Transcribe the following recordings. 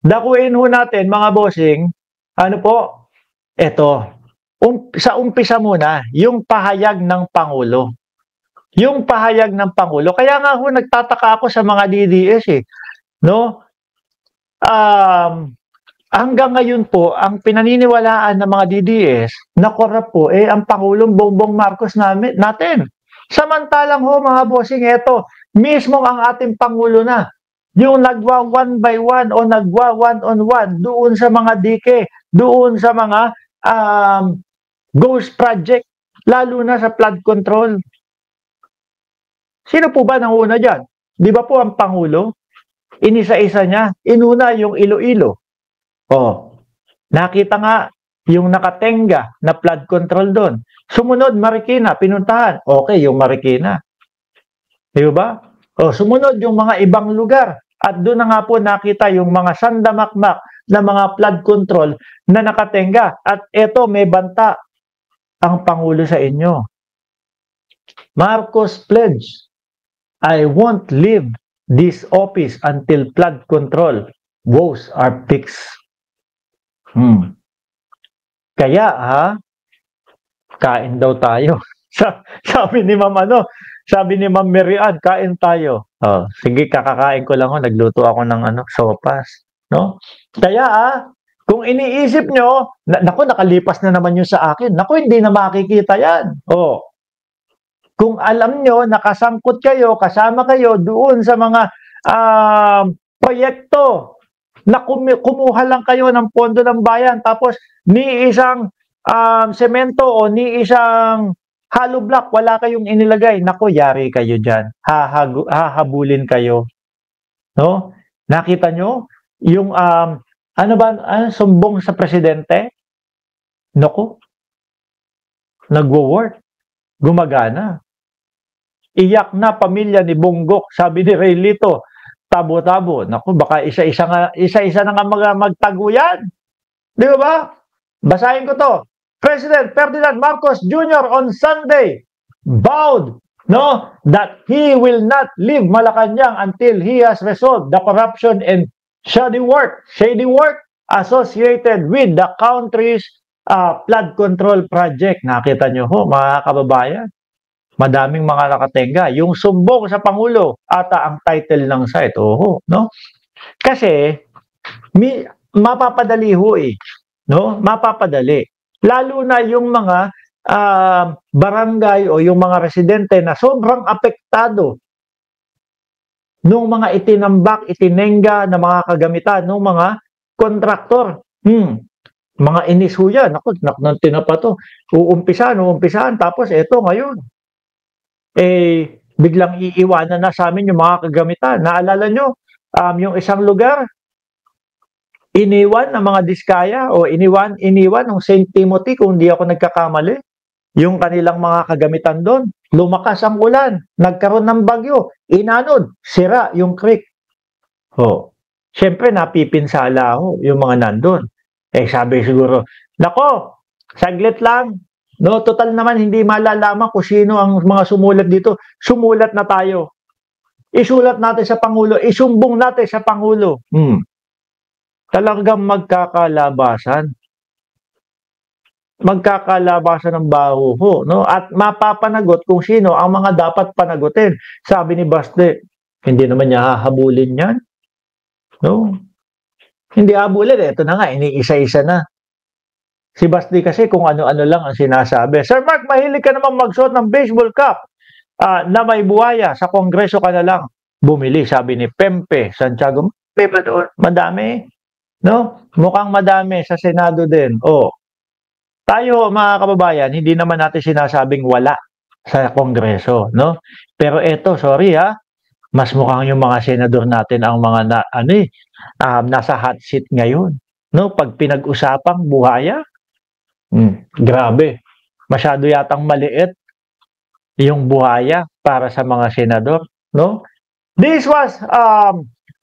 Dakuin ho natin, mga bossing, ano po, eto, sa umpisa muna, yung pahayag ng Pangulo. Yung pahayag ng Pangulo. Kaya nga ho, nagtataka ako sa mga DDS eh. No? Hanggang ngayon po, ang pinaniniwalaan ng mga DDS na korap po, ang Pangulong Bongbong Marcos natin. Samantalang ho, mga bossing, eto, mismo ang ating Pangulo na, yung nagwa one by one o nagwa one on one doon sa mga dike, doon sa mga ghost project, lalo na sa flood control. Sino po ba nanguna dyan? Di ba po ang Pangulo? Inisa-isa niya. Inuna yung Iloilo. Nakita nga yung nakatenga na flood control doon. Sumunod, Marikina, pinuntahan. Okay, yung Marikina. Di ba? Sumunod yung mga ibang lugar. At doon na nga po nakita yung mga sandamakmak na mga flood control na nakatenga. At eto, may banta ang Pangulo sa inyo. Marcos pledge, I won't leave this office until flood control woes are fixed. Kaya kain daw tayo. Sabi ni Ma'am Marian, kain tayo. Sige, kakakain ko lang nagluto ako ng sopas, no? Kaya kung iniisip nyo, naku, nakalipas na naman yun sa akin. Naku, hindi na makikita yan. Kung alam nyo, nakasangkot kayo, kasama kayo doon sa mga proyekto na kumuha lang kayo ng pondo ng bayan, tapos ni isang semento o ni isang hollow block, wala kayong inilagay. Naku, yari kayo dyan. Hahabulin kayo. No? Nakita nyo? Yung, sumbong sa presidente? Naku, nagwo-work. Gumagana. Iyak na pamilya ni Bonggok, sabi ni Raylito. Tabo-tabo. Naku, baka isa-isa na nga magtaguyan. Di ba? Basahin ko to. President Ferdinand Marcos Jr. on Sunday vowed that he will not leave Malacanang until he has resolved the corruption and shady work associated with the country's flood control project. Nakita nyo ho, mga kababayan? Madaming mga nakatenga. Yung sumbong sa Pangulo, ata ang title ng site. No? Kasi, mapapadali ho no? Mapapadali. Lalo na yung mga barangay o yung mga residente na sobrang apektado nung mga itinenga na mga kagamitan nung mga kontraktor. Mga inis ho yan. Naku, tinapa to. Uumpisahan. Tapos eto ngayon. Biglang iiwanan na sa amin yung mga kagamitan. Naalala nyo, yung isang lugar, iniwan ng mga Diskaya o iniwan ng St. Timothy, kung hindi ako nagkakamali, yung kanilang mga kagamitan doon. Lumakas ang ulan, nagkaroon ng bagyo, inanod, sira yung creek. Siyempre, napipinsala yung mga nandun. Sabi siguro, nako, saglit lang. No, total naman hindi malalaman kung sino ang mga sumulat dito. Sumulat na tayo. Isulat natin sa Pangulo, isumbong natin sa Pangulo. Talagang magkakalabasan. Magkakalabasan ng baho ho, no? At mapapanagot kung sino ang mga dapat panagutin. Sabi ni Baste, hindi naman niya hahabulin yan. No? Hindi habulin. Ito na nga, iniisa-isa na. Si Basti kasi kung ano-ano lang ang sinasabi. Sir Mark, mahilig ka namang magsuot ng baseball cap na may buhaya. Sa kongreso ka na lang bumili, sabi ni Pempe Santiago. Madami. No? Mukhang madami sa Senado din. Tayo mga kababayan, hindi naman natin sinasabing wala sa kongreso. No? Pero eto, sorry mas mukhang yung mga senador natin ang mga nasa hot seat ngayon. No? Pag pinag-usapang buhaya, grabe. Masyado yatang maliit yung buhaya para sa mga senador, no? This was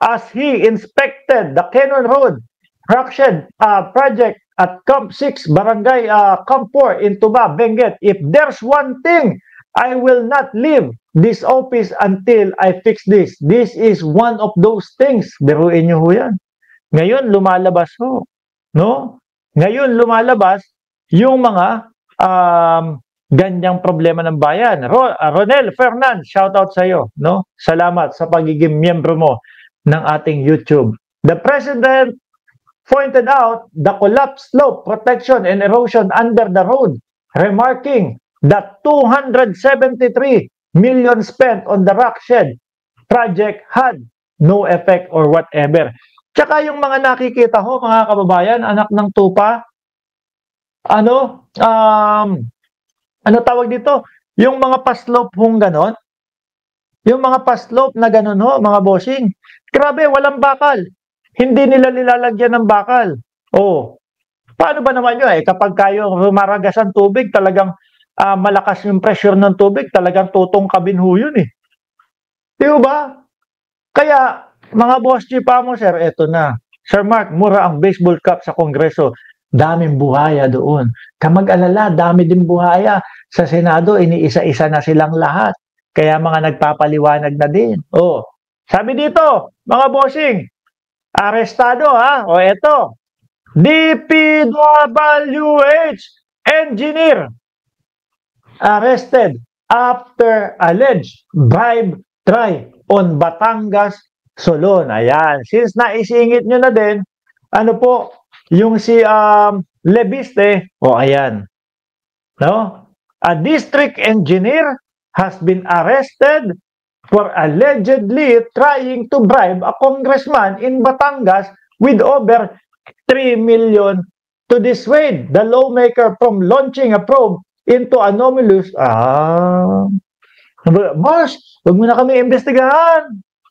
as he inspected the Cannon Road Rockshed project at Camp 6 Barangay Camp 4 in Tuba, Benguet. If there's one thing, I will not leave this office until I fix this. This is one of those things. Biruin nyo ho yan. Ngayon, lumalabas ho. No? Ngayon, lumalabas yung mga ganyang problema ng bayan. Ronel Fernand, shout out sa iyo. No? Salamat sa pagiging miyembro mo ng ating YouTube. The President pointed out the collapsed slope protection and erosion under the road, remarking that 273 million spent on the rock shed project had no effect or whatever. Tsaka yung mga nakikita ko, mga kababayan, anak ng tupa, ano tawag dito? Yung mga paslope hong ganon, yung mga paslope na ganon ho, mga bossing, grabe, walang bakal. Hindi nila nilalagyan ng bakal. Oh, paano ba naman yun? Kapag kayo rumaragas ang tubig, talagang malakas yung pressure ng tubig, talagang tutungkabin ho yun eh. Di ba? Kaya, mga boss G pa mo, sir, eto na. Sir Mark, mura ang baseball cap sa Kongreso. Daming buhaya doon. Kamag-alala, dami din buhaya. Sa Senado, iniisa-isa na silang lahat. Kaya mga nagpapaliwanag na din. Oh, sabi dito, mga bossing, arestado ha. O eto, DPWH engineer arrested after alleged bribe try on Batangas Solon. Ayan. Since naisingit nyo na din, ano po, yung si Lebiste, ayan. No? A district engineer has been arrested for allegedly trying to bribe a congressman in Batangas with over 3 million to dissuade the lawmaker from launching a probe into anomalous. Boss, huwag mo na kami imbestigahan.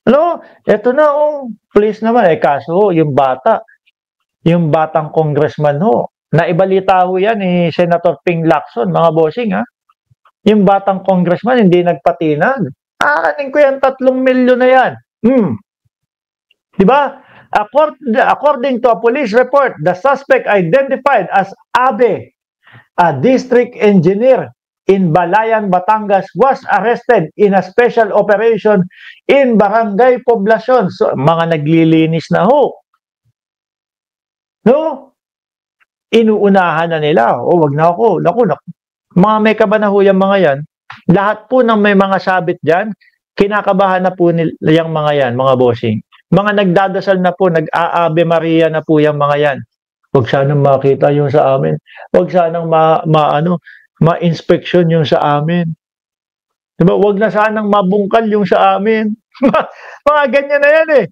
Ano? Eto na, police naman. Kaso, yung batang congressman ho, naibalita ho yan ni Senator Ping Lacson, mga bossing ha. Yung batang congressman, hindi nagpatinag. Anin ko yan, 3 milyon na yan. Diba? According to a police report, the suspect identified as Abe, a district engineer in Balayan, Batangas, was arrested in a special operation in Barangay Poblacion. So, mga naglilinis na ho. No? Inuunahan na nila. Wag na ako. Naku. Mga may kaba na ho yung mga yan. Lahat po ng may mga sabit dyan, kinakabahan na po yung mga yan, mga bossing. Mga nagdadasal na po, nag-Ave Maria na po yung mga yan. Huwag sanang makita yung sa amin. Huwag sanang ma-inspection yung sa amin. Diba? Huwag na sanang mabungkal yung sa amin. Mga ganyan na yan eh.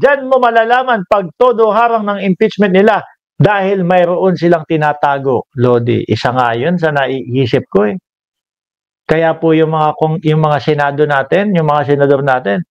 Dyan mo malalaman pag todo harang ng impeachment nila dahil mayroon silang tinatago. Lodi, isa nga yun sa naiisip ko eh. Kaya po yung mga senado natin, yung mga senador natin,